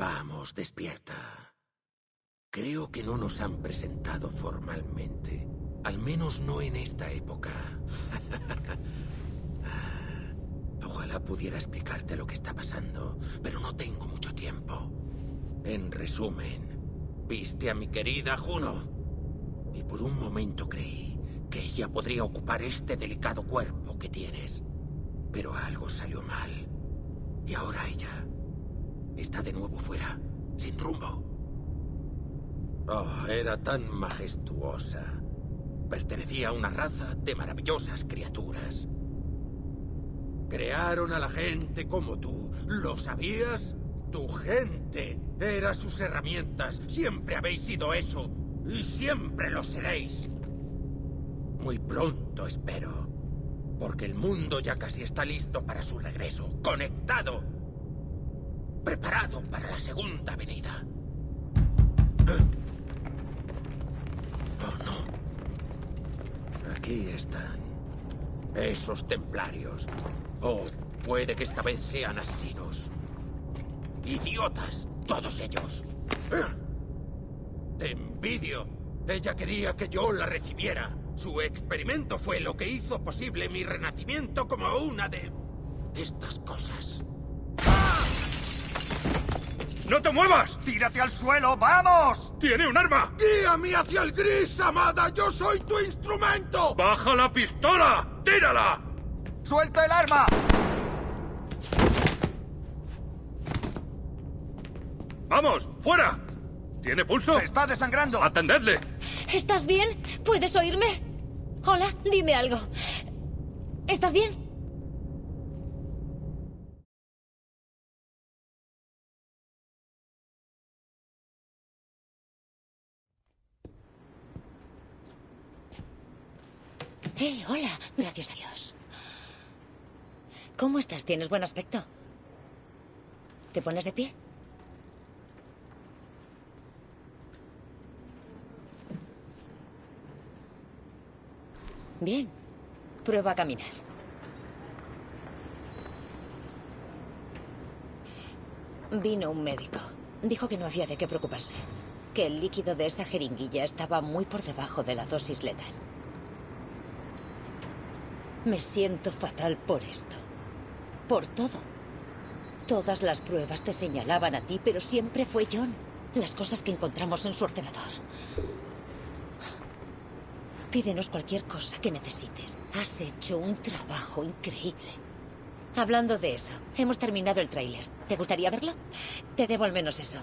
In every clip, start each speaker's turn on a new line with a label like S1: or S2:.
S1: Vamos, despierta. Creo que no nos han presentado formalmente. Al menos no en esta época. Ojalá pudiera explicarte lo que está pasando, pero no tengo mucho tiempo. En resumen, viste a mi querida Juno. Y por un momento creí que ella podría ocupar este delicado cuerpo que tienes. Pero algo salió mal. Y ahora ella está de nuevo fuera, sin rumbo. Oh, era tan majestuosa. Pertenecía a una raza de maravillosas criaturas. Crearon a la gente como tú. ¿Lo sabías? Tu gente era sus herramientas. Siempre habéis sido eso. Y siempre lo seréis. Muy pronto, espero. Porque el mundo ya casi está listo para su regreso. Conectado. Preparado para la segunda venida. Oh, no. Aquí están. Esos templarios. O puede que esta vez sean asesinos. Idiotas, todos ellos. Te envidio. Ella quería que yo la recibiera. Su experimento fue lo que hizo posible mi renacimiento como una de estas cosas.
S2: ¡No te muevas!
S3: ¡Tírate al suelo! ¡Vamos!
S2: ¡Tiene un arma!
S1: ¡Guíame hacia el gris, amada! ¡Yo soy tu instrumento!
S2: ¡Baja la pistola! ¡Tírala!
S3: ¡Suelta el arma!
S2: ¡Vamos! ¡Fuera! ¿Tiene pulso?
S3: ¡Se está desangrando!
S2: ¡Atendedle!
S4: ¿Estás bien? ¿Puedes oírme? Hola, dime algo. ¿Estás bien? Hola. Gracias a Dios. ¿Cómo estás? ¿Tienes buen aspecto? ¿Te pones de pie? Bien. Prueba a caminar. Vino un médico. Dijo que no había de qué preocuparse. Que el líquido de esa jeringuilla estaba muy por debajo de la dosis letal. Me siento fatal por esto. Por todo. Todas las pruebas te señalaban a ti, pero siempre fue John. Las cosas que encontramos en su ordenador. Pídenos cualquier cosa que necesites. Has hecho un trabajo increíble. Hablando de eso, hemos terminado el tráiler. ¿Te gustaría verlo? Te debo al menos eso.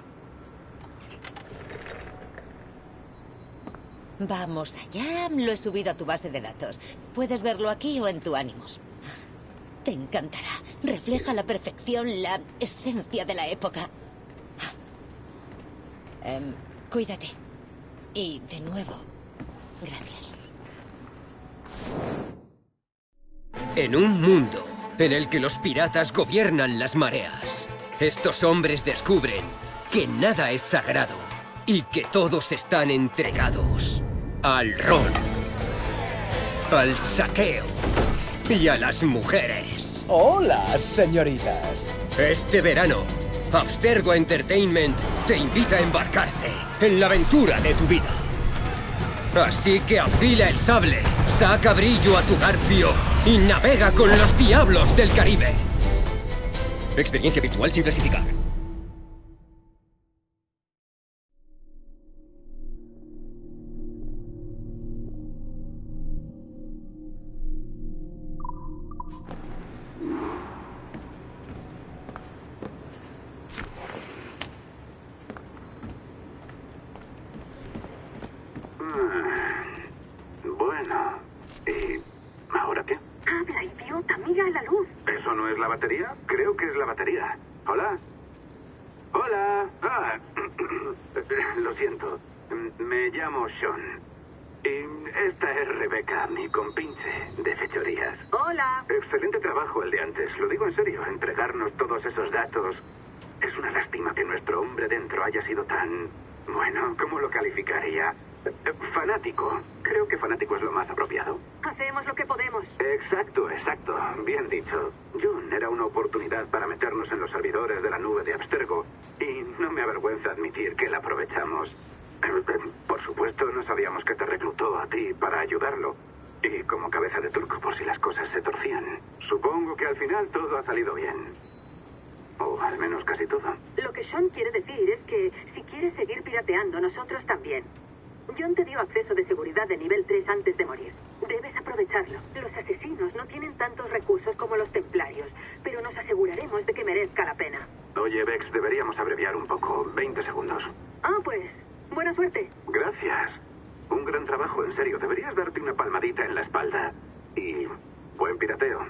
S4: Vamos allá. Lo he subido a tu base de datos. Puedes verlo aquí o en tu Animus. Te encantará. Refleja a la perfección la esencia de la época. Cuídate. Y de nuevo, gracias.
S5: En un mundo en el que los piratas gobiernan las mareas, estos hombres descubren que nada es sagrado y que todos están entregados al rol, al saqueo y a las mujeres.
S6: Hola, señoritas.
S5: Este verano, Abstergo Entertainment te invita a embarcarte en la aventura de tu vida. Así que afila el sable, saca brillo a tu garfio y navega con los diablos del Caribe. Experiencia virtual sin clasificar.
S7: Bueno, ¿y ahora qué?
S8: Habla, idiota, mira a la luz.
S7: ¿Eso no es la batería? Creo que es la batería. ¿Hola? ¿Hola? Ah, lo siento. Me llamo Sean. Y esta es Rebeca, mi compinche de fechorías.
S8: Hola.
S7: Excelente trabajo el de antes. Lo digo en serio. Entregarnos todos esos datos. Es una lástima que nuestro hombre dentro haya sido tan... Bueno, ¿cómo lo calificaría? Fanático. Creo que fanático es lo más apropiado.
S8: Hacemos lo que podemos.
S7: Exacto, exacto. Bien dicho. June era una oportunidad para meternos en los servidores de la nube de Abstergo. Y No me avergüenza admitir que la aprovechamos. Por supuesto, no sabíamos que te reclutó a ti para ayudarlo. Y como cabeza de turco por si las cosas se torcían. Supongo que al final todo ha salido bien. O al menos casi todo.
S8: Lo que Sean quiere decir es que si quieres seguir pirateando, nosotros también. John te dio acceso de seguridad de nivel 3 antes de morir. Debes aprovecharlo. Los asesinos no tienen tantos recursos como los templarios, pero nos aseguraremos de que merezca la pena.
S7: Oye, Vex, deberíamos abreviar un poco. 20 segundos.
S8: Ah, pues, buena suerte.
S7: Gracias. Un gran trabajo, en serio. Deberías darte una palmadita en la espalda. Y buen pirateo.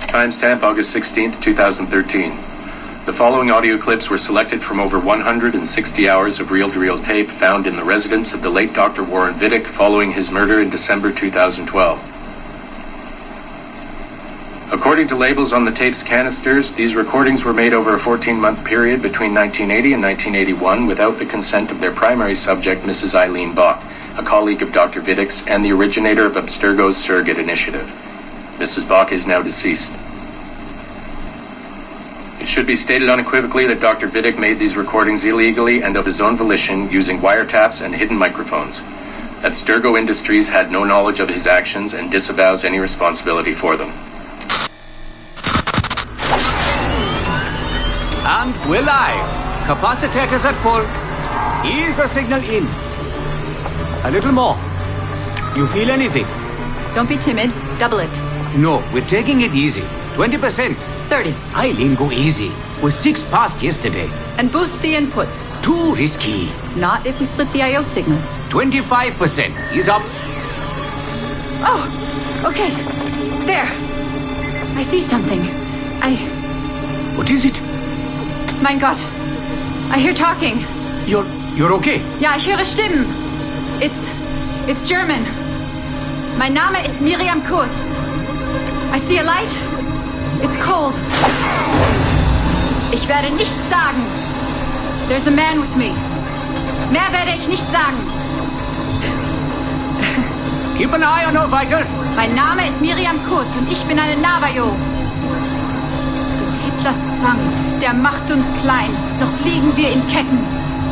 S9: Timestamp August 16th, 2013. The following audio clips were selected from over 160 hours of reel-to-reel tape found in the residence of the late Dr. Warren Vidic following his murder in December 2012. According to labels on the tape's canisters, these recordings were made over a 14-month period between 1980 and 1981 without the consent of their primary subject, Mrs. Eileen Bach, a colleague of Dr. Vidic's and the originator of Abstergo's surrogate initiative. Mrs. Bach is now deceased. It should be stated unequivocally that Dr. Vidic made these recordings illegally and of his own volition using wiretaps and hidden microphones. Abstergo Industries had no knowledge of his actions and disavows any responsibility for them.
S10: And we're live. Capacitors at full. Ease the signal in. A little more. You feel anything?
S11: Don't be timid. Double it.
S10: No, we're taking it easy. 20%.
S11: 30.
S10: Eileen, go easy. We're 6 past yesterday.
S11: And boost the inputs.
S10: Too risky.
S11: Not if we split the I/O signals.
S10: 25%. Ease up.
S11: Oh, okay. There. I see something.
S10: What is it?
S11: Mein Gott. I hear talking.
S10: You're okay?
S11: Ja, ich höre Stimmen. It's German. Mein Name ist Miriam Kurz. I see a light. It's cold. Ich werde nichts sagen. There's a man with me. Mehr werde ich nicht sagen.
S10: Keep an eye on our vitals.
S11: Mein Name ist Miriam Kurz und ich bin eine Navajo. Des Hitlers Zwang, der macht uns klein. Noch liegen wir in Ketten.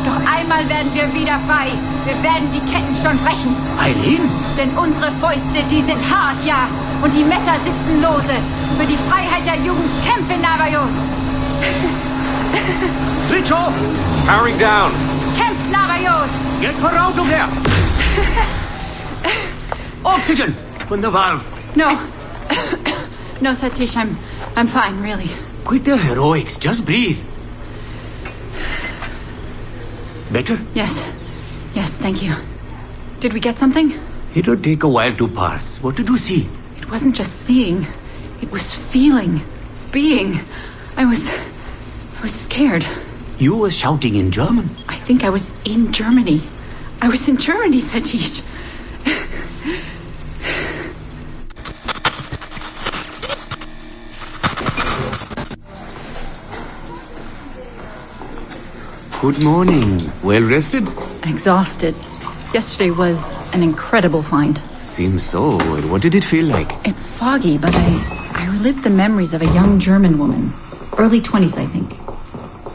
S11: Doch einmal werden wir wieder frei. Wir werden die Ketten schon brechen.
S10: Eileen?
S11: Denn unsere Fäuste, die sind hart, ja. Und die Messer sitzen lose. Für die Freiheit der Jugend kämpfen Navajos.
S10: Switch off. Powering down.
S11: Kämpft Navajos.
S10: Get her out of there. Oxygen. From the valve.
S11: No. No, Satish, I'm fine, really.
S10: Quit the heroics. Just breathe. Better?
S11: Yes, thank you. Did we get something?
S10: It'll take a while to parse. What did you see?
S11: It wasn't just seeing. It was feeling. Being. I was scared.
S10: You were shouting in German?
S11: I think I was in Germany. I was in Germany, Satish.
S10: Good morning. Well rested?
S11: Exhausted. Yesterday was an incredible find.
S10: Seems so. What did it feel like?
S11: It's foggy, but I relived the memories of a young German woman. Early 20s, I think.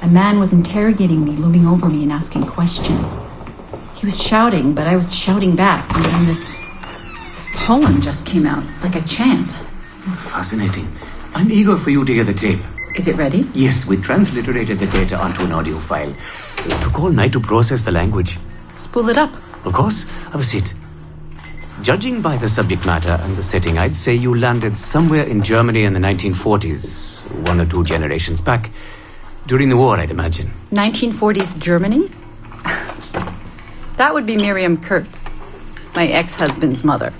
S11: A man was interrogating me, looming over me and asking questions. He was shouting, but I was shouting back. And then this poem just came out, like a chant.
S10: Fascinating. I'm eager for you to hear the tape.
S11: Is it ready?
S10: Yes, we transliterated the data onto an audio file. It took all night to process the language.
S11: Spool it up.
S10: Of course. Have a seat. Judging by the subject matter and the setting, I'd say you landed somewhere in Germany in the 1940s, 1 or 2 generations back. During the war, I'd imagine.
S11: 1940s Germany? That would be Miriam Kurtz, my ex-husband's mother.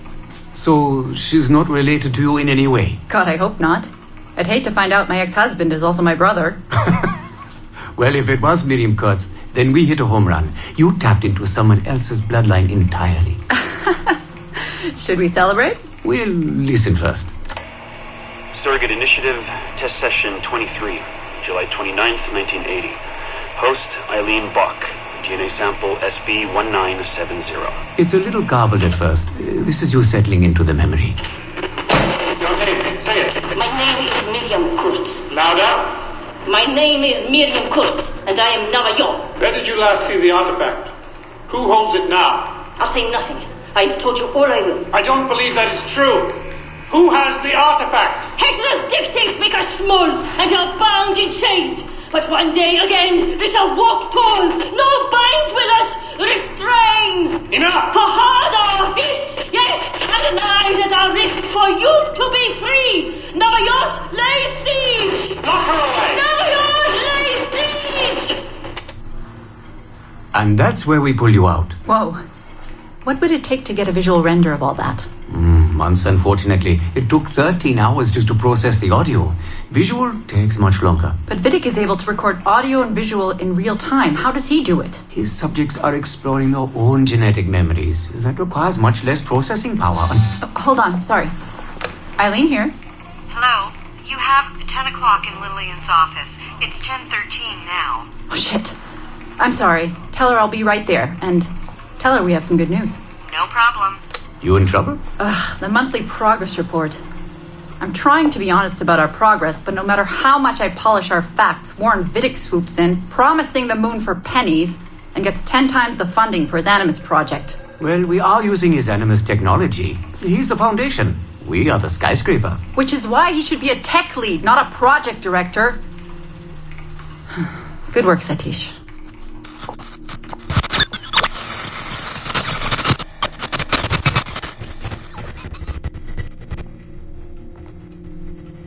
S10: So she's not related to you in any way?
S11: God, I hope not. I'd hate to find out my ex-husband is also my brother.
S10: Well, if it was Miriam Kurtz, then we hit a home run. You tapped into someone else's bloodline entirely.
S11: Should we celebrate?
S10: We'll listen first.
S12: Surrogate Initiative, Test Session 23, July 29th, 1980. Host, Eileen Bach. DNA sample SB1970.
S10: It's a little garbled at first. This is you settling into the memory.
S12: Your name, say it.
S13: My name is Miriam Kurtz.
S12: Louder.
S13: My name is Miriam Kurtz, and I am Navajo.
S12: Where did you last see the artifact? Who holds it now?
S13: I'll say nothing. I've told you all I will.
S12: I don't believe that is true. Who has the artifact?
S13: Hexler's dictates make us small, and we are bound in chains. But one day again, we shall walk tall. No binds will us restrain.
S12: Enough!
S13: For hard our fists, yes, and the knives at our wrists for you to be free. Navajos lay siege.
S12: Knock her away.
S13: Navajos lay siege.
S10: And that's where we pull you out.
S11: Whoa. What would it take to get a visual render of all that?
S10: Months, unfortunately. It took 13 hours just to process the audio. Visual takes much longer.
S11: But Vidic is able to record audio and visual in real time. How does he do it?
S10: His subjects are exploring their own genetic memories. That requires much less processing power.
S11: Hold on, sorry. Eileen here.
S14: Hello. You have 10 o'clock in Lillian's office. It's 10:13 now.
S11: Oh, shit. I'm sorry. Tell her I'll be right there. And tell her we have some good news.
S14: No problem.
S10: You in trouble?
S11: The monthly progress report. I'm trying to be honest about our progress, but no matter how much I polish our facts, Warren Vidic swoops in, promising the moon for pennies, and gets 10 times the funding for his Animus project.
S10: Well, we are using his Animus technology. He's the foundation. We are the skyscraper.
S11: Which is why he should be a tech lead, not a project director. Good work, Satish.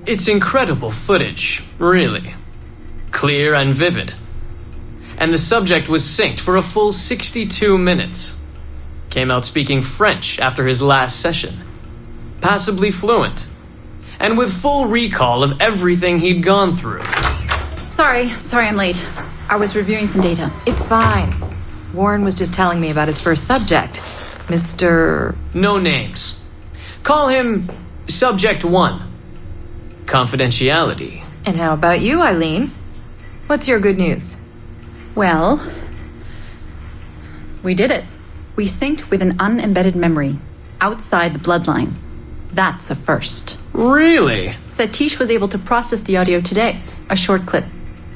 S15: It's incredible footage, really. Clear and vivid. And the subject was synced for a full 62 minutes. Came out speaking French after his last session. Passably fluent. And with full recall of everything he'd gone through.
S11: Sorry I'm late. I was reviewing some data.
S14: It's fine. Warren was just telling me about his first subject, Mr.
S15: No names. Call him Subject 1. Confidentiality.
S14: And how about you, Eileen? What's your good news?
S11: Well, we did it. We synced with an unembedded memory outside the bloodline. That's a first.
S15: Really?
S11: Satish was able to process the audio today. A short clip.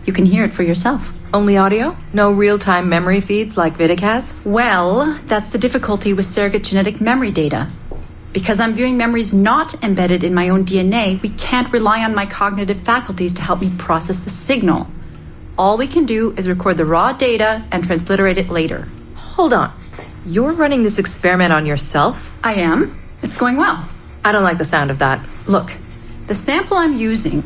S11: You can hear it for yourself.
S14: Only audio? No real-time memory feeds like Vidic has?
S11: Well, that's the difficulty with surrogate genetic memory data. Because I'm viewing memories not embedded in my own DNA, we can't rely on my cognitive faculties to help me process the signal. All we can do is record the raw data and transliterate it later.
S14: Hold on. You're running this experiment on yourself?
S11: I am. It's going well.
S14: I don't like the sound of that.
S11: Look, the sample I'm using,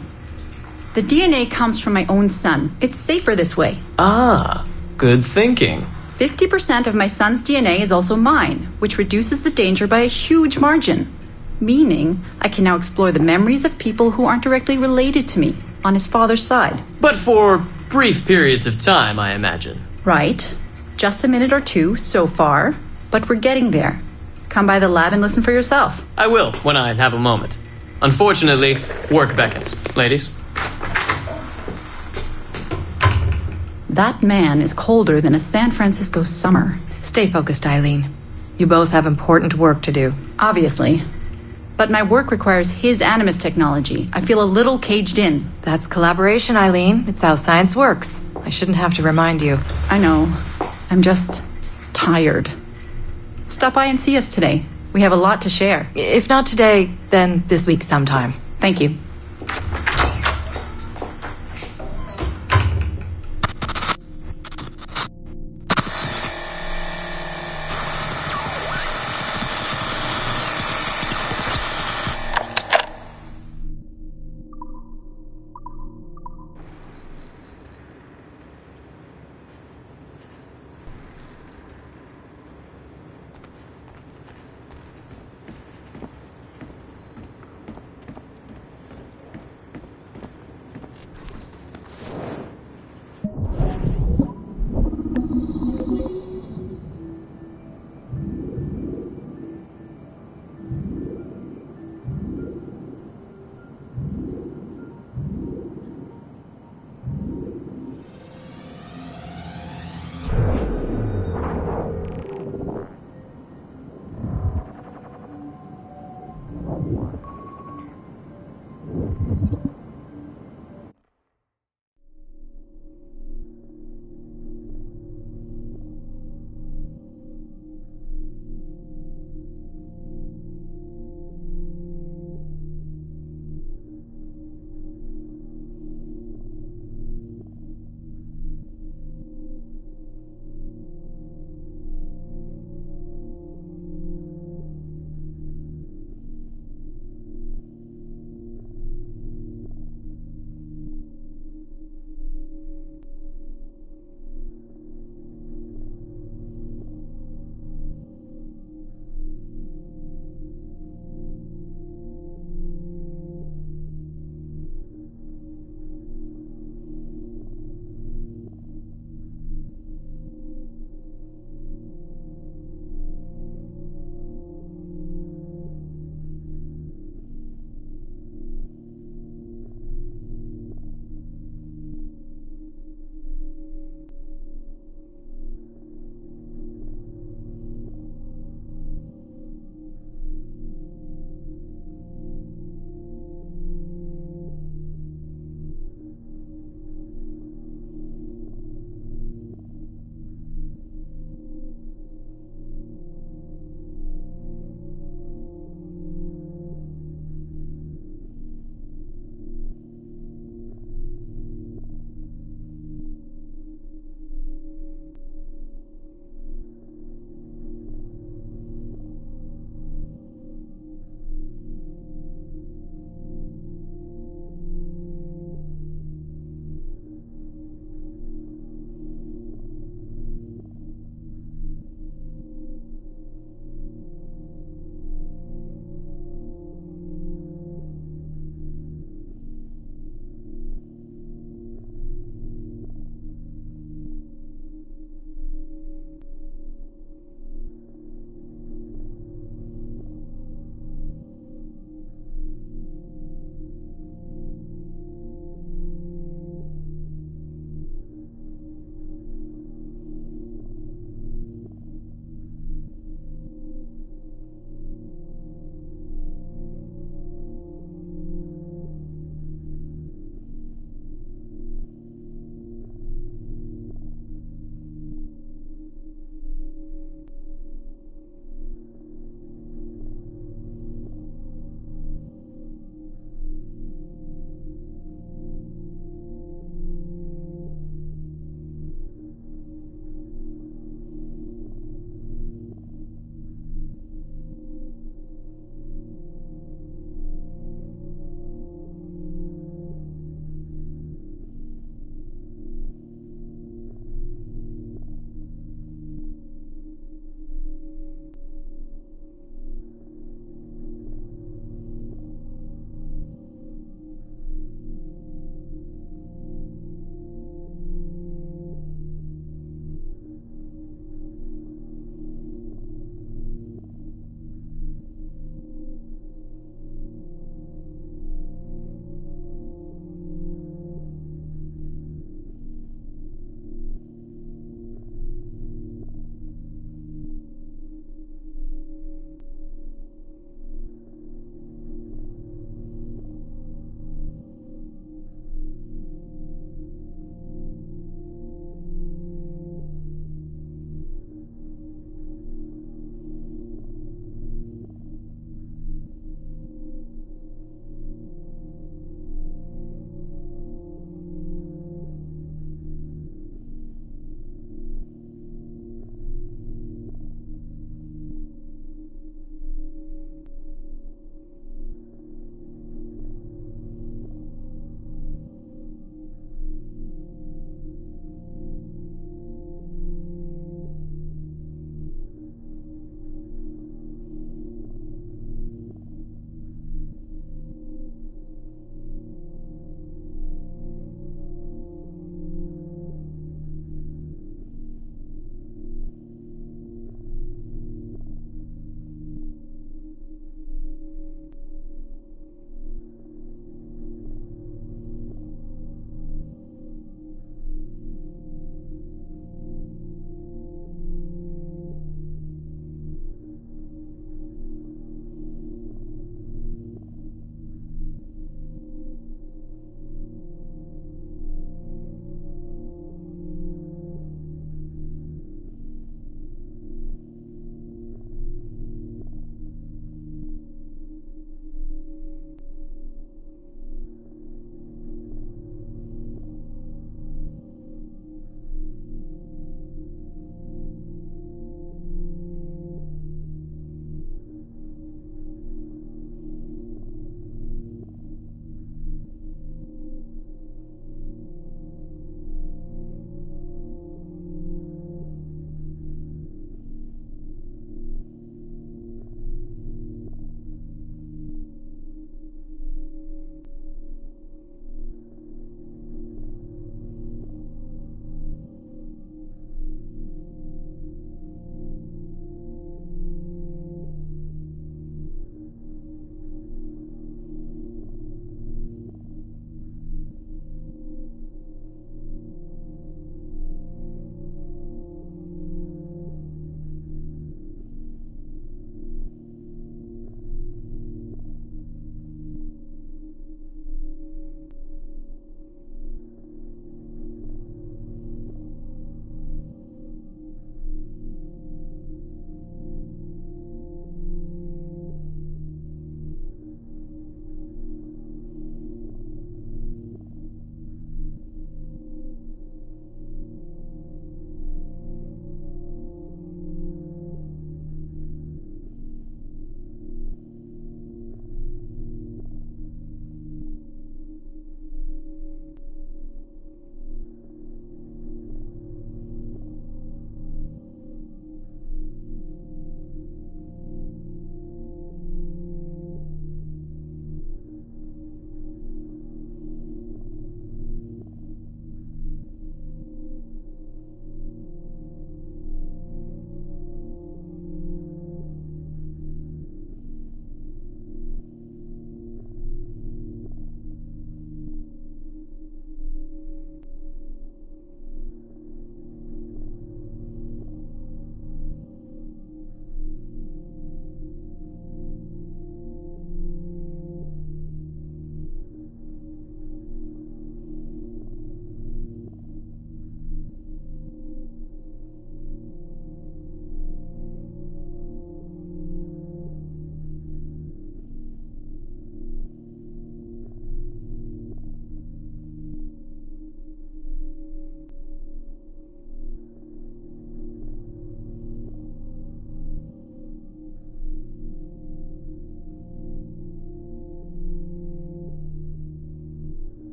S11: the DNA comes from my own son. It's safer this way.
S15: Ah, good thinking.
S11: 50% of my son's DNA is also mine, which reduces the danger by a huge margin. Meaning, I can now explore the memories of people who aren't directly related to me on his father's side.
S15: But for brief periods of time, I imagine.
S11: Right. Just a minute or two so far, but we're getting there. Come by the lab and listen for yourself.
S15: I will, when I have a moment. Unfortunately, work beckons. Ladies?
S11: That man is colder than a San Francisco summer.
S14: Stay focused, Eileen. You both have important work to do.
S11: Obviously. But my work requires his Animus technology. I feel a little caged in.
S14: That's collaboration, Eileen. It's how science works. I shouldn't have to remind you.
S11: I know. I'm just tired. Stop by and see us today. We have a lot to share.
S14: If not today, then this week sometime.
S11: Thank you.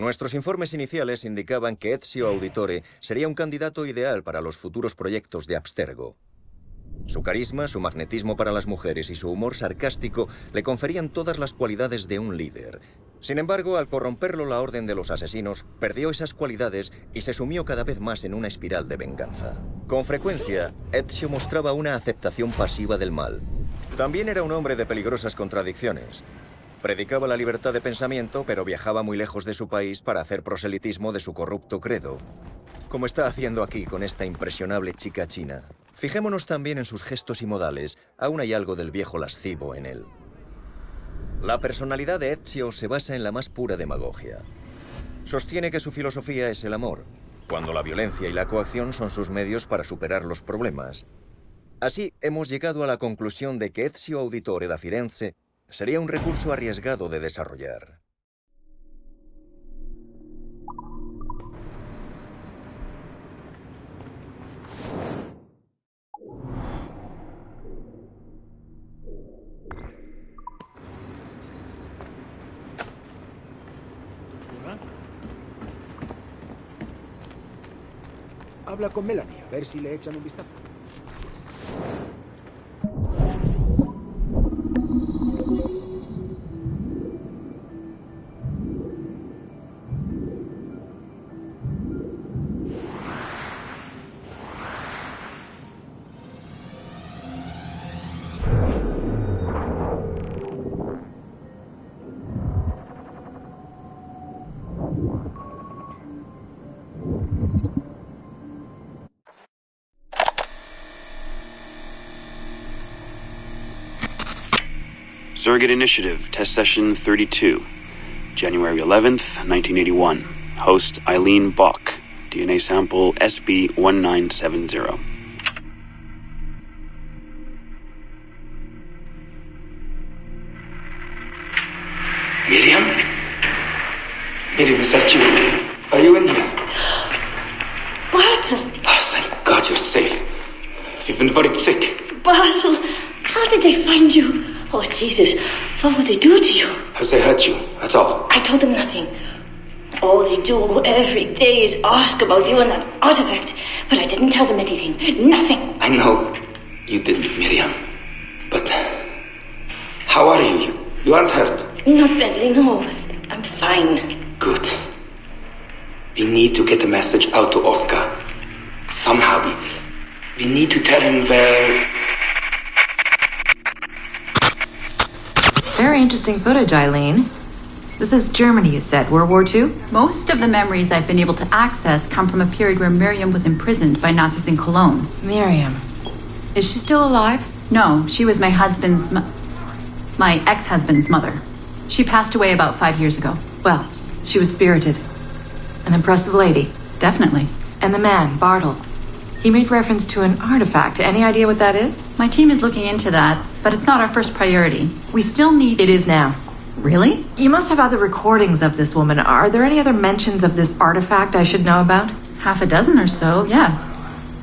S16: Nuestros informes iniciales indicaban que Ezio Auditore sería un candidato ideal para los futuros proyectos de Abstergo. Su carisma, su magnetismo para las mujeres y su humor sarcástico le conferían todas las cualidades de un líder. Sin embargo, al corromperlo la Orden de los Asesinos, perdió esas cualidades y se sumió cada vez más en una espiral de venganza. Con frecuencia, Ezio mostraba una aceptación pasiva del mal. También era un hombre de peligrosas contradicciones. Predicaba la libertad de pensamiento, pero viajaba muy lejos de su país para hacer proselitismo de su corrupto credo, como está haciendo aquí con esta impresionable chica china. Fijémonos también en sus gestos y modales. Aún hay algo del viejo lascivo en él. La personalidad de Ezio se basa en la más pura demagogia. Sostiene que su filosofía es el amor, cuando la violencia y la coacción son sus medios para superar los problemas. Así, hemos llegado a la conclusión de que Ezio Auditore da Firenze sería un recurso arriesgado de desarrollar.
S6: Habla con Melanie, a ver si le echan un vistazo.
S17: Surrogate Initiative, Test Session 32, January 11th, 1981. Host Eileen Bach, DNA sample SB1970.
S18: Miriam? Miriam, is that you? Are you in here?
S13: Bartle!
S18: Oh, thank God you're safe. You've been very sick.
S13: Bartle! How did they find you? Oh, Jesus. What would they do to you?
S18: Has they hurt you at all?
S13: I told them nothing. All they do every day is ask about you and that artifact. But I didn't tell them anything. Nothing.
S18: I know you didn't, Miriam. But how are you? You aren't hurt?
S13: Not badly, no. I'm fine.
S18: Good. We need to get the message out to Oscar. Somehow. We need to tell him where...
S19: Very interesting footage, Eileen. This is Germany, you said. World War II?
S11: Most of the memories I've been able to access come from a period where Miriam was imprisoned by Nazis in Cologne.
S19: Miriam. Is she still alive?
S11: No, she was my ex-husband's mother. She passed away about 5 years ago.
S19: Well, she was spirited. An impressive lady.
S11: Definitely.
S19: And the man, Bartle. He made reference to an artifact. Any idea what that is?
S11: My team is looking into that, but it's not our first priority. We still need...
S19: It is now.
S11: Really?
S19: You must have other recordings of this woman. Are there any other mentions of this artifact I should know about?
S11: Half a dozen or so, yes.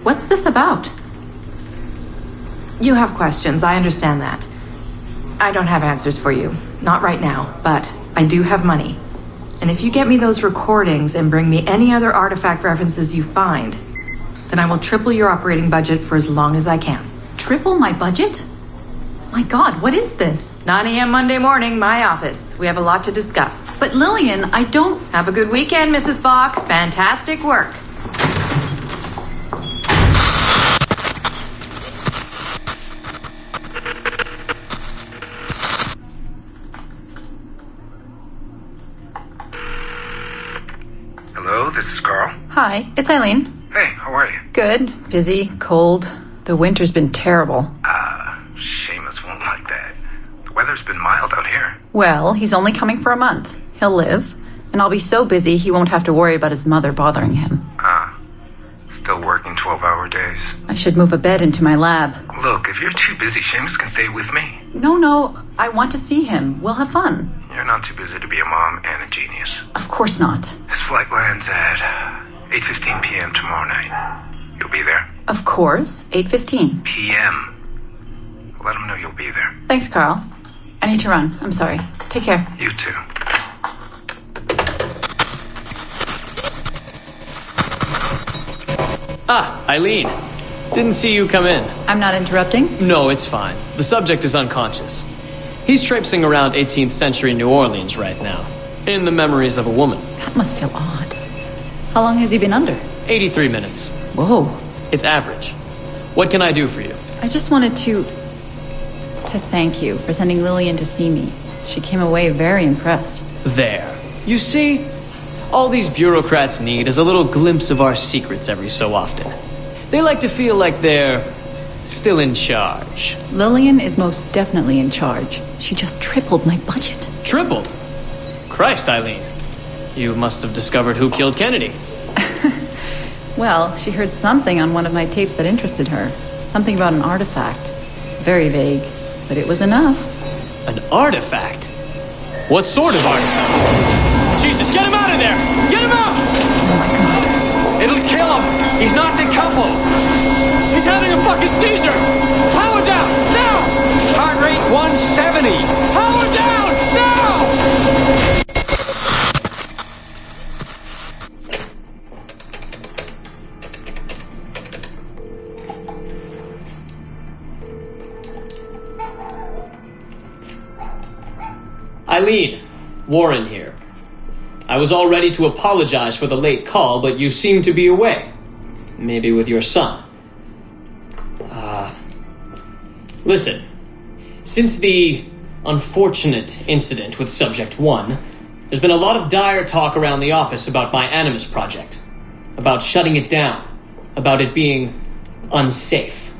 S11: What's this about?
S19: You have questions, I understand that. I don't have answers for you. Not right now, but I do have money. And if you get me those recordings and bring me any other artifact references you find, then I will triple your operating budget for as long as I can.
S11: Triple my budget? My God, what is this?
S19: 9 a.m. Monday morning, my office. We have a lot to discuss.
S11: But Lillian, I don't...
S19: Have a good weekend, Mrs. Bach. Fantastic work.
S20: Hello, this is Carl.
S11: Hi, it's Eileen.
S20: Hey, how are you?
S11: Good. Busy. Cold. The winter's been terrible.
S20: Seamus won't like that. The weather's been mild out here.
S11: Well, he's only coming for a month. He'll live. And I'll be so busy he won't have to worry about his mother bothering him.
S20: Still working 12-hour days.
S11: I should move a bed into my lab.
S20: Look, if you're too busy, Seamus can stay with me.
S11: No. I want to see him. We'll have fun.
S20: You're not too busy to be a mom and a genius.
S11: Of course not.
S20: His flight lands at 8:15 p.m. tomorrow night. You'll be there?
S11: Of course. 8:15
S20: p.m. Let him know you'll be there.
S11: Thanks, Carl. I need to run. I'm sorry. Take care.
S20: You too.
S15: Ah, Eileen. Didn't see you come in.
S11: I'm not interrupting?
S15: No, it's fine. The subject is unconscious. He's traipsing around 18th century New Orleans right now, in the memories of a woman.
S11: That must feel odd. How long has he been under?
S15: 83 minutes.
S11: Whoa.
S15: It's average. What can I do for you?
S11: I just wanted to thank you for sending Lillian to see me. She came away very impressed.
S15: There. You see? All these bureaucrats need is a little glimpse of our secrets every so often. They like to feel like they're still in charge.
S11: Lillian is most definitely in charge. She just tripled my budget.
S15: Tripled? Christ, Eileen. You must have discovered who killed Kennedy.
S11: Well, she heard something on one of my tapes that interested her. Something about an artifact. Very vague, but it was enough.
S15: An artifact? What sort of artifact? Jesus, get him out of there! Get him out!
S11: Oh my God.
S15: It'll kill him! He's not decoupled! He's having a fucking seizure! Power down! Now! Heart rate 170! Power down! Now! Eileen, Warren here. I was all ready to apologize for the late call, but you seem to be away. Maybe with your son. Listen. Since the unfortunate incident with Subject 1, there's been a lot of dire talk around the office about my Animus project. About shutting it down. About it being unsafe.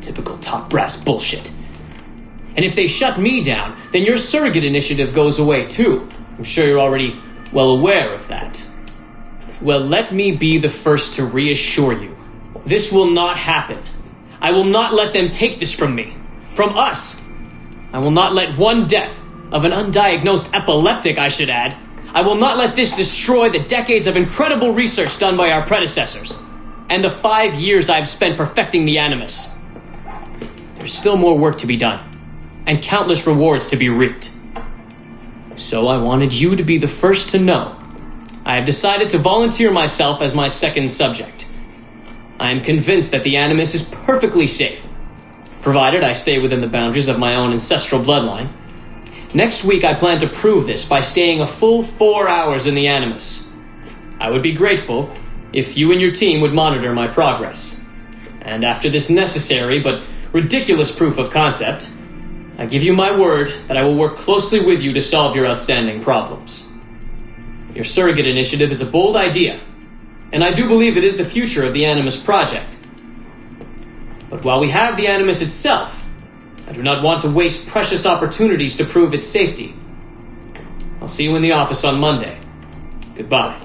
S15: Typical top brass bullshit. And if they shut me down, then your surrogate initiative goes away too. I'm sure you're already well aware of that. Well, let me be the first to reassure you. This will not happen. I will not let them take this from me. From us. I will not let one death, of an undiagnosed epileptic I should add, I will not let this destroy the decades of incredible research done by our predecessors, and the 5 years I've spent perfecting the Animus. There's still more work to be done, and countless rewards to be reaped. So I wanted you to be the first to know. I have decided to volunteer myself as my second subject. I am convinced that the Animus is perfectly safe, provided I stay within the boundaries of my own ancestral bloodline. Next week I plan to prove this by staying a full 4 hours in the Animus. I would be grateful if you and your team would monitor my progress. And after this necessary but ridiculous proof of concept, I give you my word that I will work closely with you to solve your outstanding problems. Your surrogate initiative is a bold idea, and I do believe it is the future of the Animus project. But while we have the Animus itself, I do not want to waste precious opportunities to prove its safety. I'll see you in the office on Monday. Goodbye.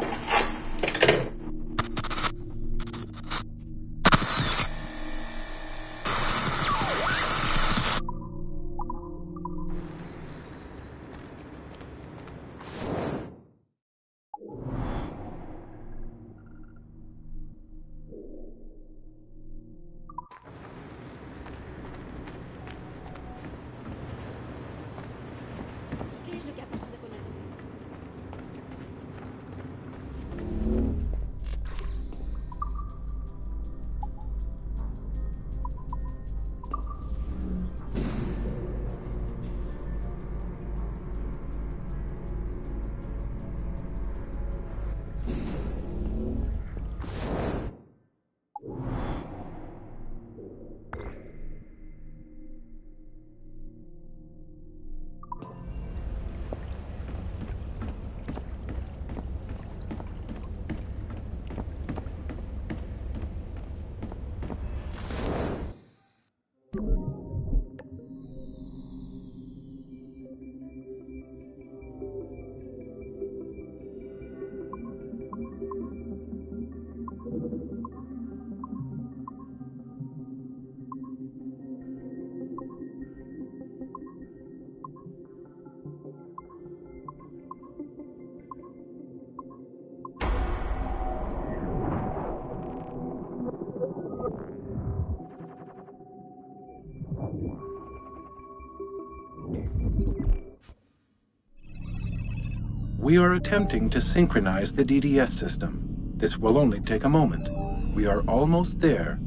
S21: We are attempting to synchronize the DDS system. This will only take a moment. We are almost there.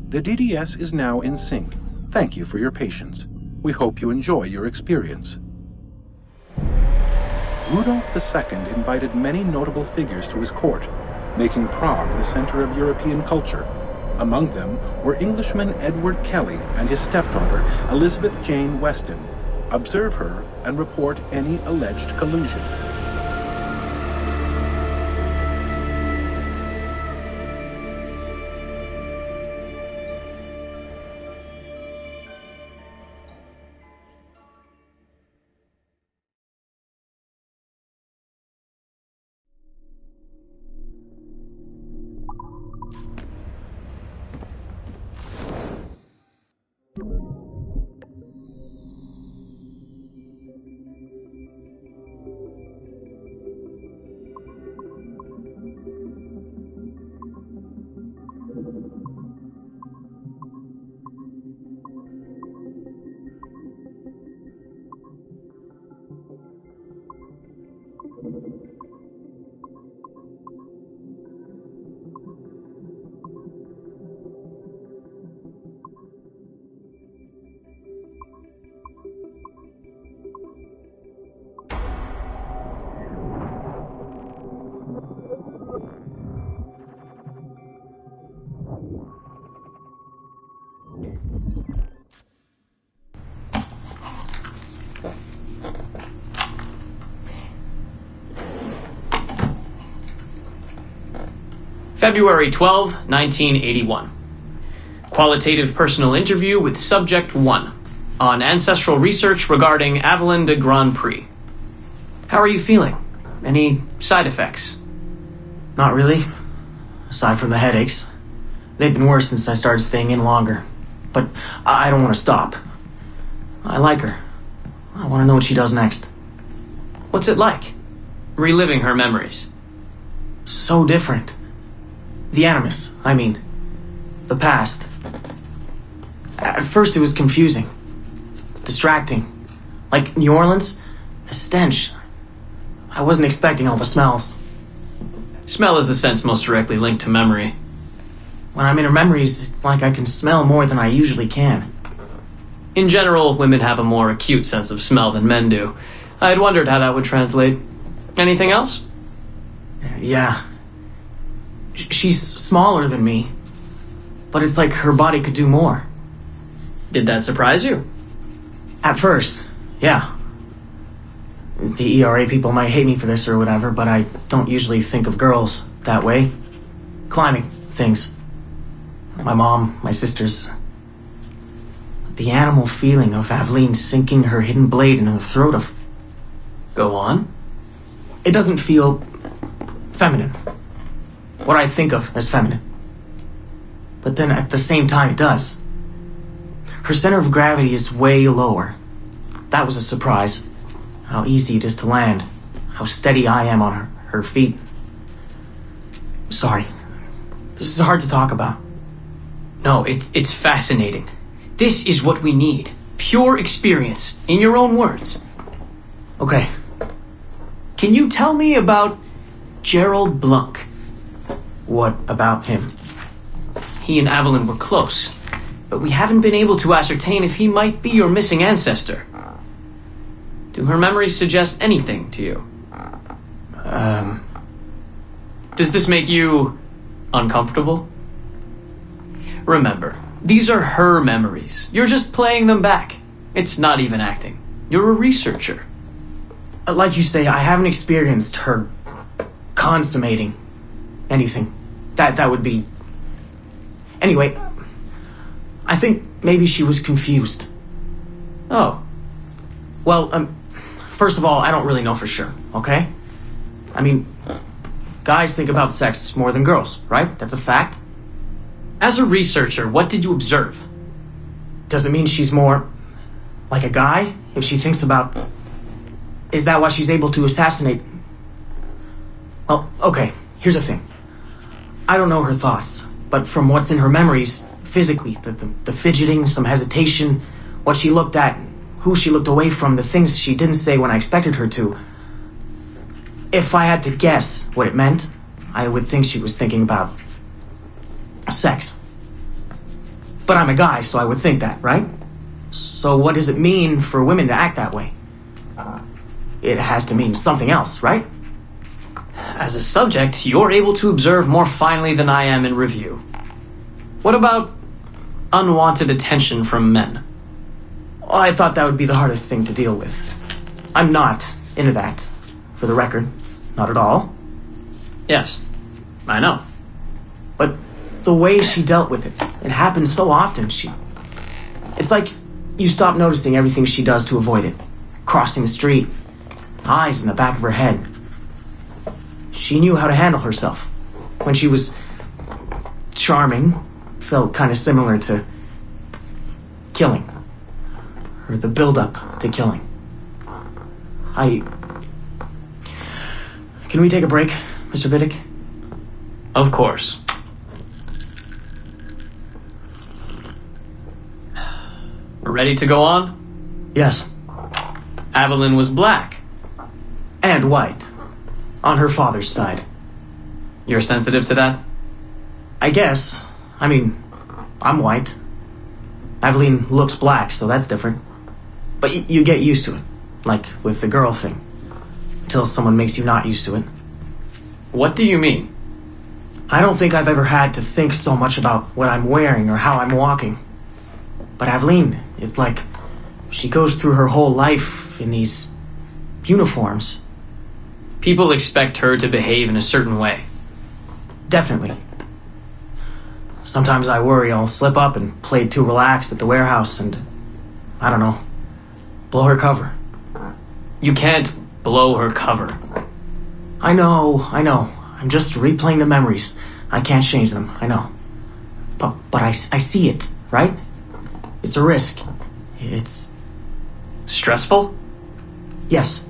S21: The DDS is now in sync. Thank you for your patience. We hope you enjoy your experience. Rudolf II invited many notable figures to his court, making Prague the center of European culture. Among them were Englishman Edward Kelly and his stepdaughter, Elizabeth Jane Weston. Observe her and report any alleged collusion.
S15: February 12, 1981. Qualitative personal interview with Subject 1 on ancestral research regarding Avalon de Grand Prix. How are you feeling? Any side effects?
S22: Not really. Aside from the headaches. They've been worse since I started staying in longer. But I don't want to stop. I like her. I want to know what she does next.
S15: What's it like? Reliving her memories.
S22: So different. The Animus, I mean. The past. At first it was confusing. Distracting. Like New Orleans, the stench. I wasn't expecting all the smells.
S15: Smell is the sense most directly linked to memory.
S22: When I'm in her memories, it's like I can smell more than I usually can.
S15: In general, women have a more acute sense of smell than men do. I had wondered how that would translate. Anything else?
S22: Yeah. She's smaller than me, but it's like her body could do more.
S15: Did that surprise you?
S22: At first, yeah. The ERA people might hate me for this or whatever, but I don't usually think of girls that way. Climbing things. My mom, my sisters. The animal feeling of Aveline sinking her hidden blade into the throat of...
S15: Go on.
S22: It doesn't feel feminine. What I think of as feminine. But then at the same time it does. Her center of gravity is way lower. That was a surprise. How easy it is to land. How steady I am on her feet. Sorry. This is hard to talk about.
S15: No, it's fascinating. This is what we need. Pure experience, in your own words.
S22: Okay.
S15: Can you tell me about Gerald Blunk?
S22: What about him?
S15: He and Avalon were close, but we haven't been able to ascertain if he might be your missing ancestor. Do her memories suggest anything to you? Does this make you uncomfortable? Remember, these are her memories. You're just playing them back. It's not even acting. You're a researcher.
S22: Like you say, I haven't experienced her consummating anything. That would be... Anyway, I think maybe she was confused.
S15: Oh.
S22: Well, first of all, I don't really know for sure, okay? I mean, guys think about sex more than girls, right? That's a fact.
S15: As a researcher, what did you observe?
S22: Does it mean she's more like a guy if she thinks about... Is that why she's able to assassinate... Well, okay, here's the thing. I don't know her thoughts, but from what's in her memories, physically, the fidgeting, some hesitation, what she looked at, who she looked away from, the things she didn't say when I expected her to. If I had to guess what it meant, I would think she was thinking about sex. But I'm a guy, so I would think that, right? So what does it mean for women to act that way? It has to mean something else, right?
S15: As a subject, you're able to observe more finely than I am in review. What about unwanted attention from men?
S22: Well, I thought that would be the hardest thing to deal with. I'm not into that, for the record. Not at all.
S15: Yes, I know.
S22: But the way she dealt with it, it happens so often. It's like you stop noticing everything she does to avoid it. Crossing the street, eyes in the back of her head. She knew how to handle herself. When she was charming, felt kind of similar to killing. Or the build-up to killing. Can we take a break, Mr. Vidic?
S15: Of course. Ready to go on?
S22: Yes.
S15: Evelyn was black.
S22: And white. On her father's side.
S15: You're sensitive to that?
S22: I guess. I mean, I'm white. Evelyn looks black, so that's different. But you get used to it. Like with the girl thing. Until someone makes you not used to it.
S15: What do you mean?
S22: I don't think I've ever had to think so much about what I'm wearing or how I'm walking. But Evelyn, it's like she goes through her whole life in these uniforms.
S15: People expect her to behave in a certain way.
S22: Definitely. Sometimes I worry I'll slip up and play too relaxed at the warehouse and, I don't know, blow her cover.
S15: You can't blow her cover.
S22: I know. I'm just replaying the memories. I can't change them, I know. But I see it, right? It's a risk. It's...
S15: stressful?
S22: Yes.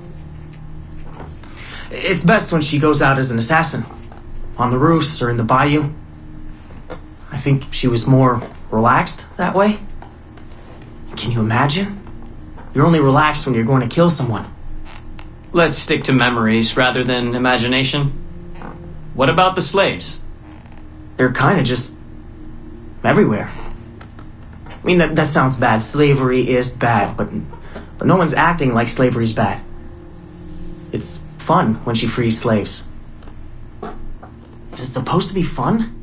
S22: It's best when she goes out as an assassin. On the roofs or in the bayou. I think she was more relaxed that way. Can you imagine? You're only relaxed when you're going to kill someone.
S15: Let's stick to memories rather than imagination. What about the slaves?
S22: They're kind of just... everywhere. I mean, that sounds bad. Slavery is bad, but no one's acting like slavery's bad. It's fun when she frees slaves. Is it supposed to be fun?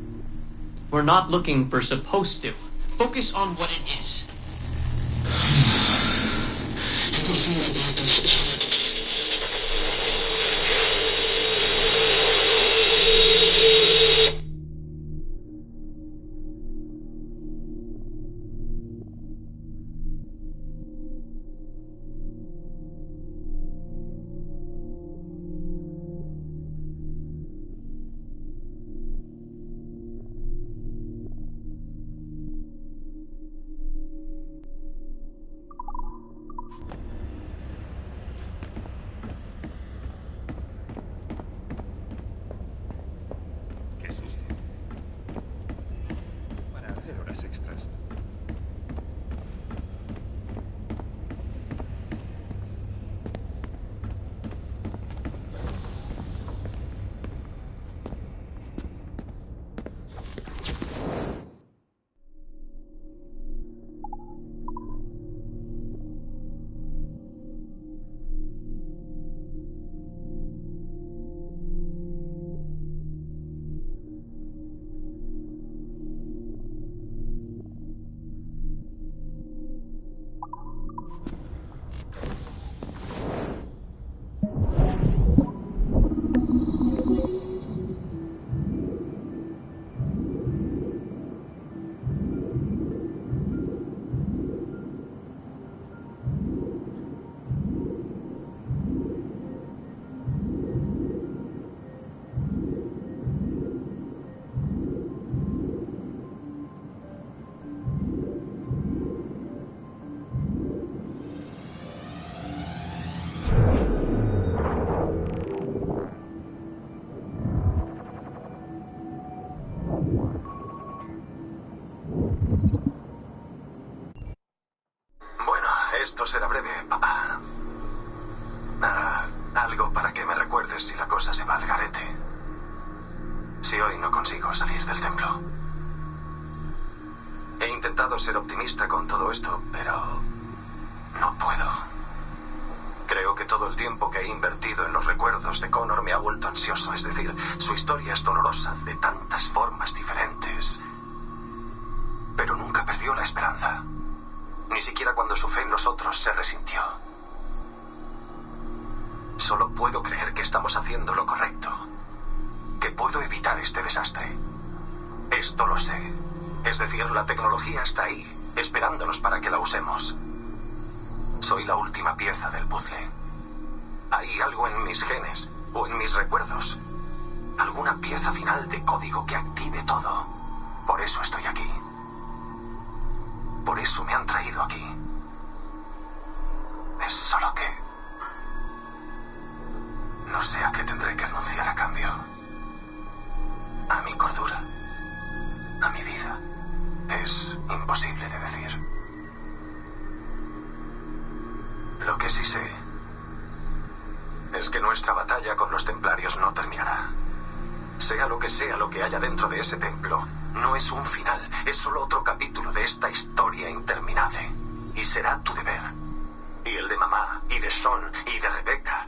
S15: We're not looking for supposed to. Focus on what it is.
S20: Esto será breve, papá. Algo para que me recuerdes si la cosa se va al garete. Si hoy no consigo salir del templo. He intentado ser optimista con todo esto, pero no puedo. Creo que todo el tiempo que he invertido en los recuerdos de Connor me ha vuelto ansioso. Es decir, su historia es dolorosa de tantas formas diferentes. Pero nunca perdió la esperanza. Ni siquiera cuando su fe en nosotros se resintió. Solo puedo creer que estamos haciendo lo correcto. Que puedo evitar este desastre. Esto lo sé. Es decir, la tecnología está ahí, esperándonos para que la usemos. Soy la última pieza del puzzle. Hay algo en mis genes o en mis recuerdos. Alguna pieza final de código que active todo. Por eso estoy aquí. Por eso me han traído aquí. Es solo que... no sé a qué tendré que renunciar a cambio. A mi cordura. A mi vida. Es imposible de decir. Lo que sí sé es que nuestra batalla con los templarios no terminará. Sea lo que haya dentro de ese templo, no es un final, es solo otro capítulo de esta historia interminable. Y será tu deber, y el de mamá, y de Sean, y de Rebecca,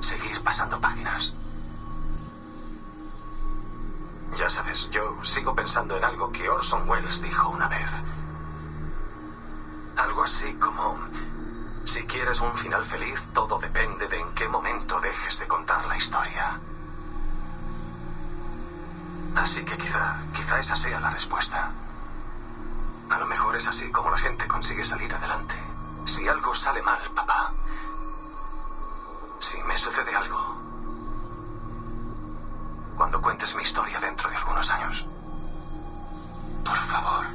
S20: seguir pasando páginas. Ya sabes, yo sigo pensando en algo que Orson Welles dijo una vez. Algo así como... si quieres un final feliz, todo depende de en qué momento dejes de contar la historia. Así que quizá esa sea la respuesta. A lo mejor es así como la gente consigue salir adelante. Si algo sale mal, papá. Si me sucede algo. Cuando cuentes mi historia dentro de algunos años. Por favor.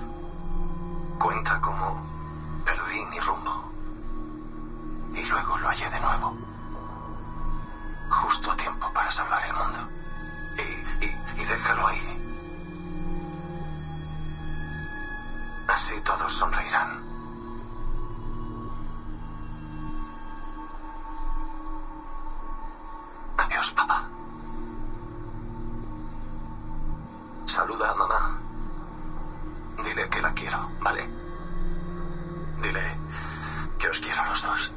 S20: Cuenta cómo perdí mi rumbo. Y luego lo hallé de nuevo. Justo a tiempo para salvar el mundo. Y déjalo ahí. Así todos sonreirán. Adiós, papá. Saluda a mamá. Dile que la quiero, ¿vale? Dile que os quiero a los dos.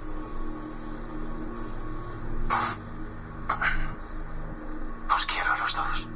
S20: Os quiero a los dos.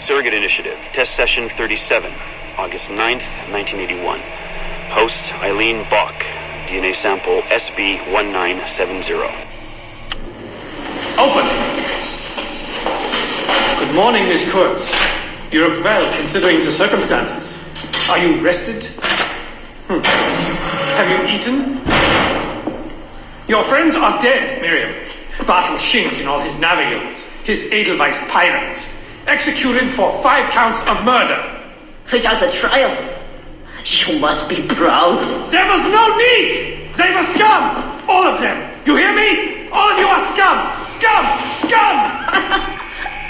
S17: Surrogate Initiative, Test Session 37, August 9th, 1981. Host, Eileen Bach, DNA sample SB1970.
S12: Open! Good morning, Miss Kurtz. You look well, considering the circumstances. Are you rested? Have you eaten? Your friends are dead, Miriam. Bartel Schink and all his navios, his Edelweiss pirates, executed for 5 counts of murder.
S13: Without a trial, you must be proud.
S12: There was no need! They were scum! All of them! You hear me? All of you are scum! Scum! Scum!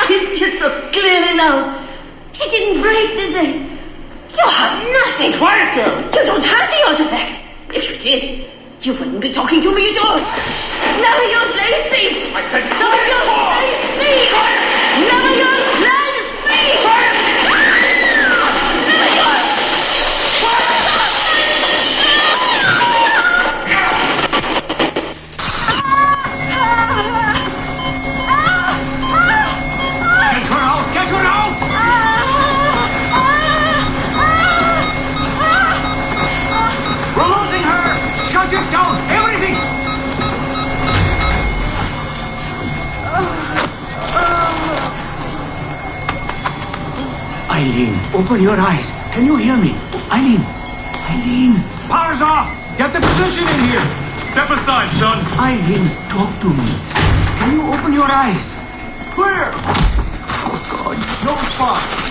S13: I see it so clearly now. She didn't break, did they? You have artifacting.
S12: Quiet, girl!
S13: You don't have the artifact. If you did, you wouldn't be talking to me at all. Never use lace seat.
S12: I said
S13: Never use lace seat. Never use lace seat. Never use.
S12: Get her out! Get her out! We're losing her! Shut it down! Everything! Eileen, open your eyes. Can you hear me? Eileen! Eileen! Power's off! Get the position in here! Step aside, son! Eileen, talk to me. Can you open your eyes? Clear! Oh, God, no spots!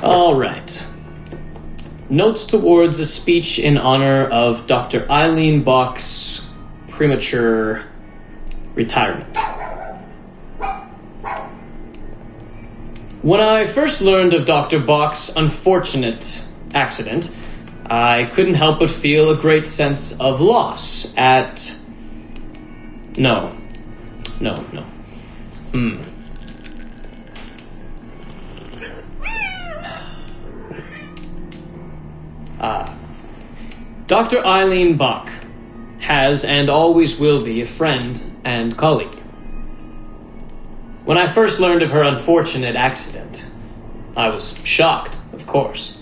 S15: All right. Notes towards a speech in honor of Dr. Eileen Bach's premature retirement. When I first learned of Dr. Bach's unfortunate accident, I couldn't help but feel a great sense of loss at... No. Dr. Eileen Bach has and always will be a friend and colleague. When I first learned of her unfortunate accident, I was shocked, of course.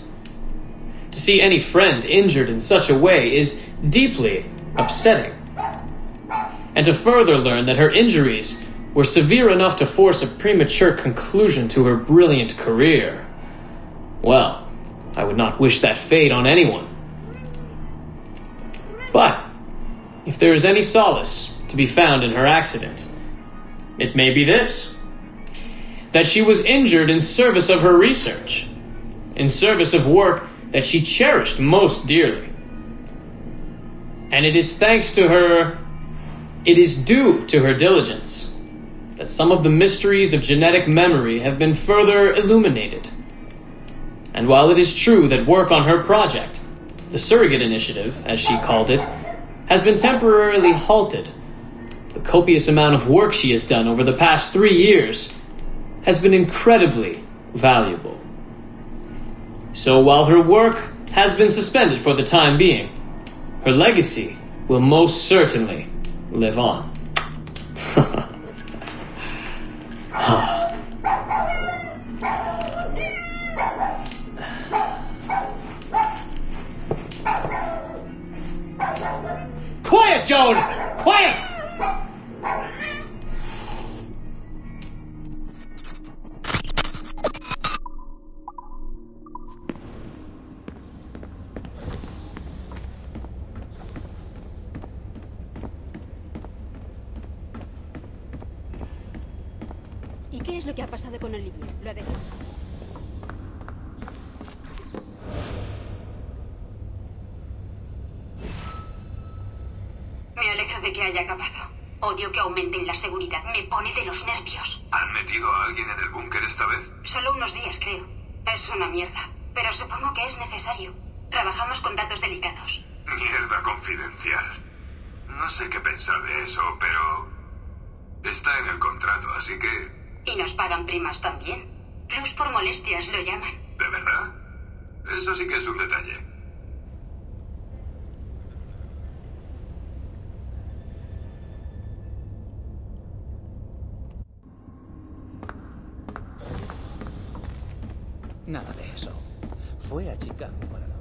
S15: To see any friend injured in such a way is deeply upsetting. And to further learn that her injuries were severe enough to force a premature conclusion to her brilliant career, well, I would not wish that fate on anyone. But if there is any solace to be found in her accident, it may be this: that she was injured in service of her research, in service of work that she cherished most dearly. And it is thanks to her, it is due to her diligence, that some of the mysteries of genetic memory have been further illuminated. And while it is true that work on her project, the Surrogate Initiative, as she called it, has been temporarily halted, the copious amount of work she has done over the past 3 years has been incredibly valuable. So while her work has been suspended for the time being, her legacy will most certainly live on. Quiet, Joan! Quiet!
S1: ¿Y qué es lo que ha pasado con Olivier? ¿Lo ha dejado?
S14: Me alegro de que haya acabado. Odio que aumenten la seguridad. Me pone de los nervios.
S20: ¿Han metido a alguien en el búnker esta vez?
S14: Solo unos días, creo. Es una mierda. Pero supongo que es necesario. Trabajamos con datos delicados.
S20: Mierda confidencial. No sé qué pensar de eso, pero... está en el contrato, así que...
S14: Y nos pagan primas también. Plus por molestias lo llaman.
S20: ¿De verdad? Eso sí que es un detalle.
S6: Nada de eso. Fue a Chicago para la...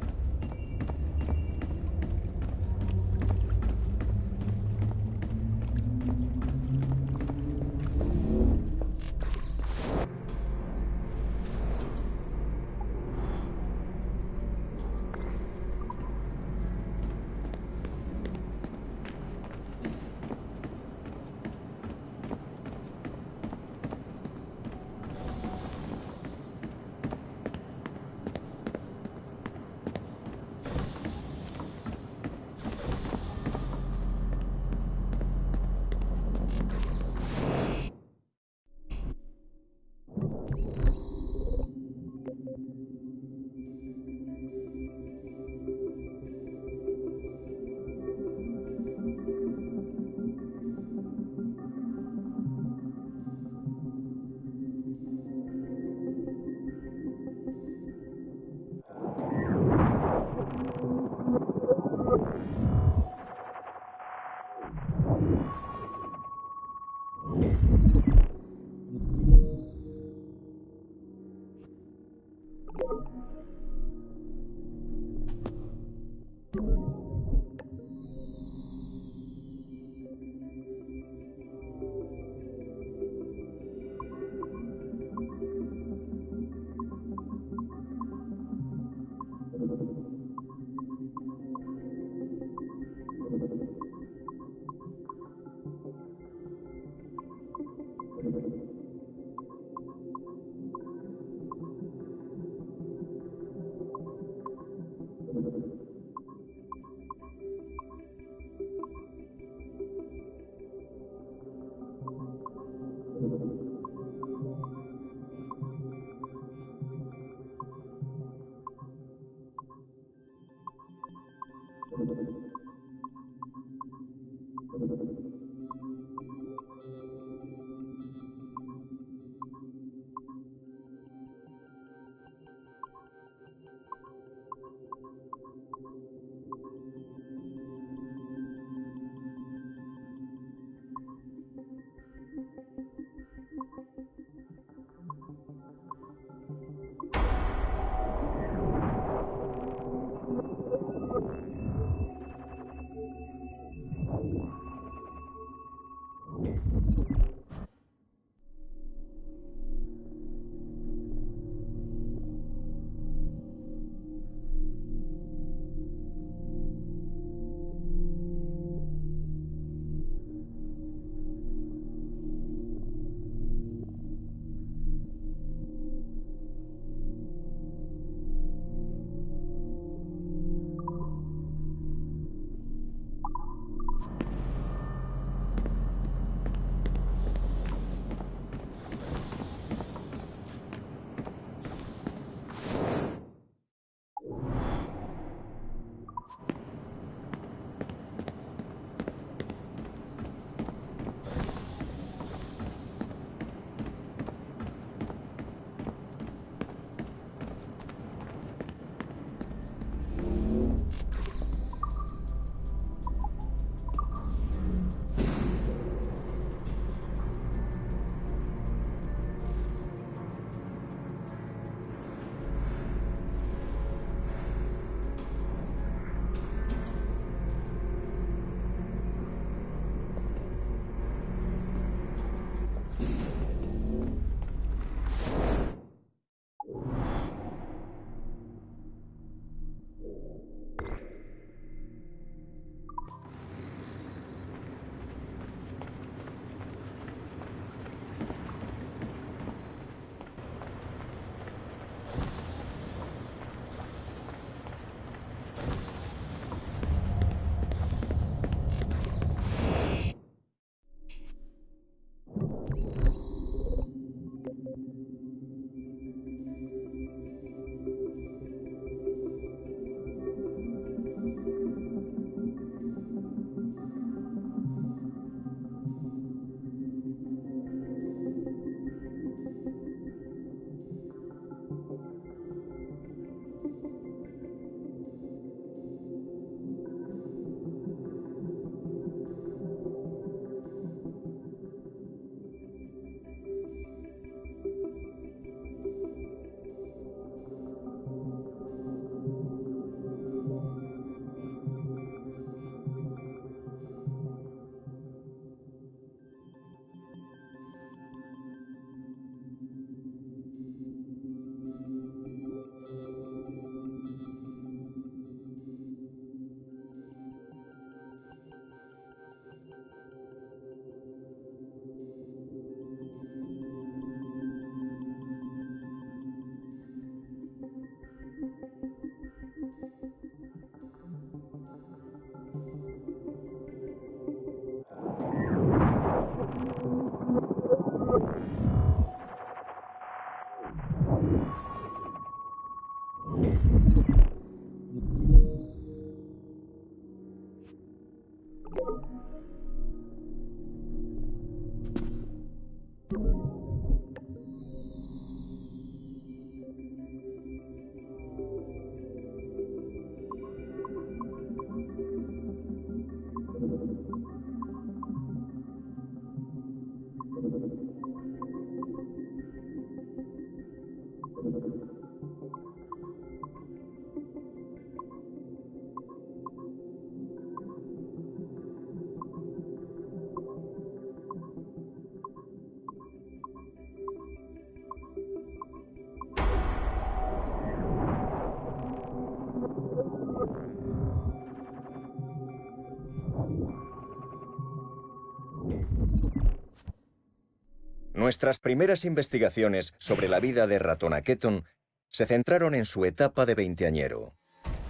S16: Nuestras primeras investigaciones sobre la vida de Ratonaketon se centraron en su etapa de veinteañero.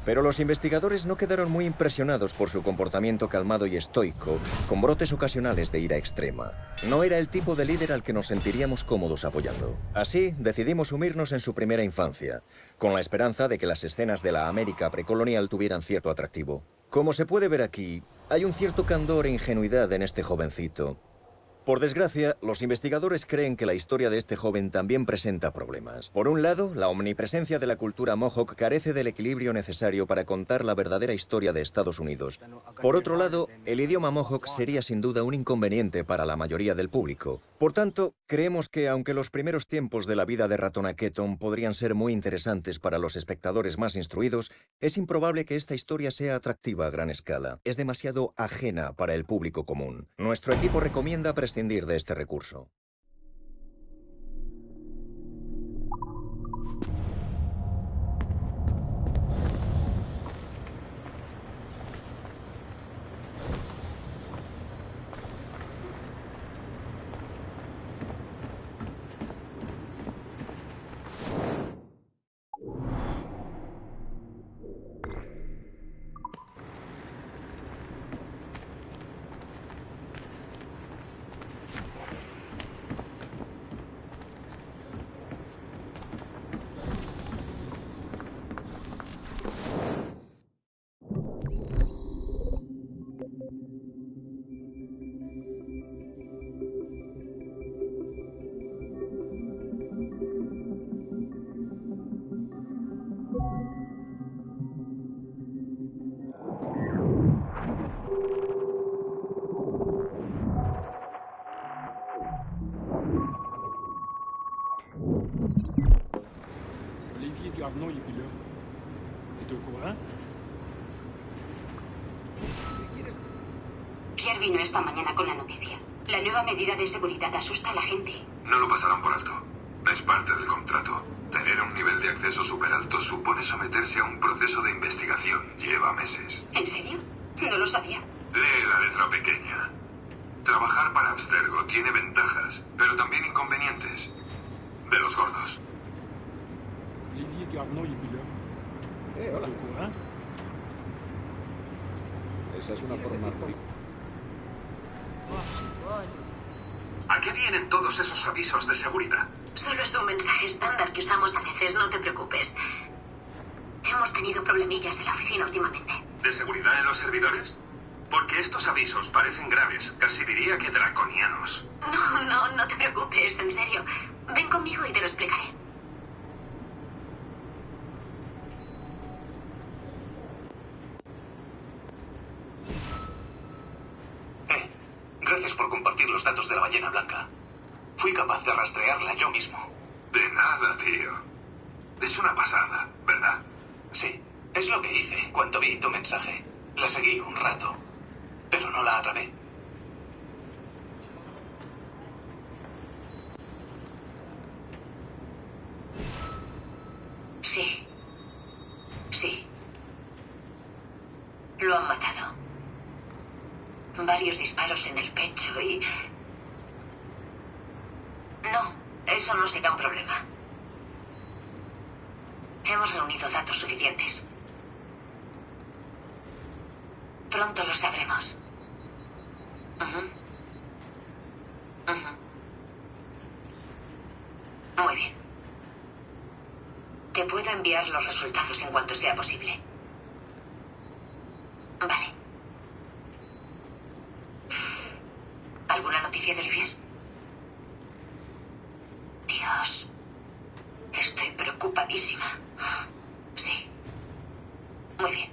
S16: Pero los investigadores no quedaron muy impresionados por su comportamiento calmado y estoico, con brotes ocasionales de ira extrema. No era el tipo de líder al que nos sentiríamos cómodos apoyando. Así, decidimos sumirnos en su primera infancia, con la esperanza de que las escenas de la América precolonial tuvieran cierto atractivo. Como se puede ver aquí, hay un cierto candor e ingenuidad en este jovencito. Por desgracia, los investigadores creen que la historia de este joven también presenta problemas. Por un lado, la omnipresencia de la cultura Mohawk carece del equilibrio necesario para contar la verdadera historia de Estados Unidos. Por otro lado, el idioma Mohawk sería sin duda un inconveniente para la mayoría del público. Por tanto, creemos que aunque los primeros tiempos de la vida de Ratonaketon podrían ser muy interesantes para los espectadores más instruidos, es improbable que esta historia sea atractiva a gran escala. Es demasiado ajena para el público común. Nuestro equipo recomienda prescindir de este recurso.
S14: Pierre vino esta mañana con la noticia. La nueva medida de seguridad asusta a la gente.
S20: No lo pasarán por alto. Es parte del contrato. Tener un nivel de acceso súper alto supone someterse a un proceso de investigación. Lleva meses.
S14: ¿En serio? No lo sabía.
S20: Lee la letra pequeña. Trabajar para Abstergo tiene ventajas, pero también inconvenientes. De los gordos.
S21: Hola. Esa es una forma...
S20: ¿A qué vienen todos esos avisos de seguridad?
S14: Solo es un mensaje estándar que usamos a veces, no te preocupes. Hemos tenido problemillas en la oficina últimamente.
S20: ¿De seguridad en los servidores? Porque estos avisos parecen graves, casi diría que draconianos.
S14: No te preocupes, en serio. Ven conmigo y te lo explicaré.
S20: Gracias por compartir los datos de la ballena blanca. Fui capaz de rastrearla yo mismo. De nada, tío. Es una pasada, ¿verdad? Sí, es lo que hice cuando vi tu mensaje. La seguí un rato, pero no la atrapé.
S14: Sí. Lo han matado. Varios disparos en el pecho y... No, eso no será un problema. Hemos reunido datos suficientes. Pronto lo sabremos. Muy bien.
S4: Te puedo enviar los resultados en cuanto sea posible. Vale. ¿Alguna noticia de Olivier? Dios. Estoy preocupadísima. Sí. Muy bien.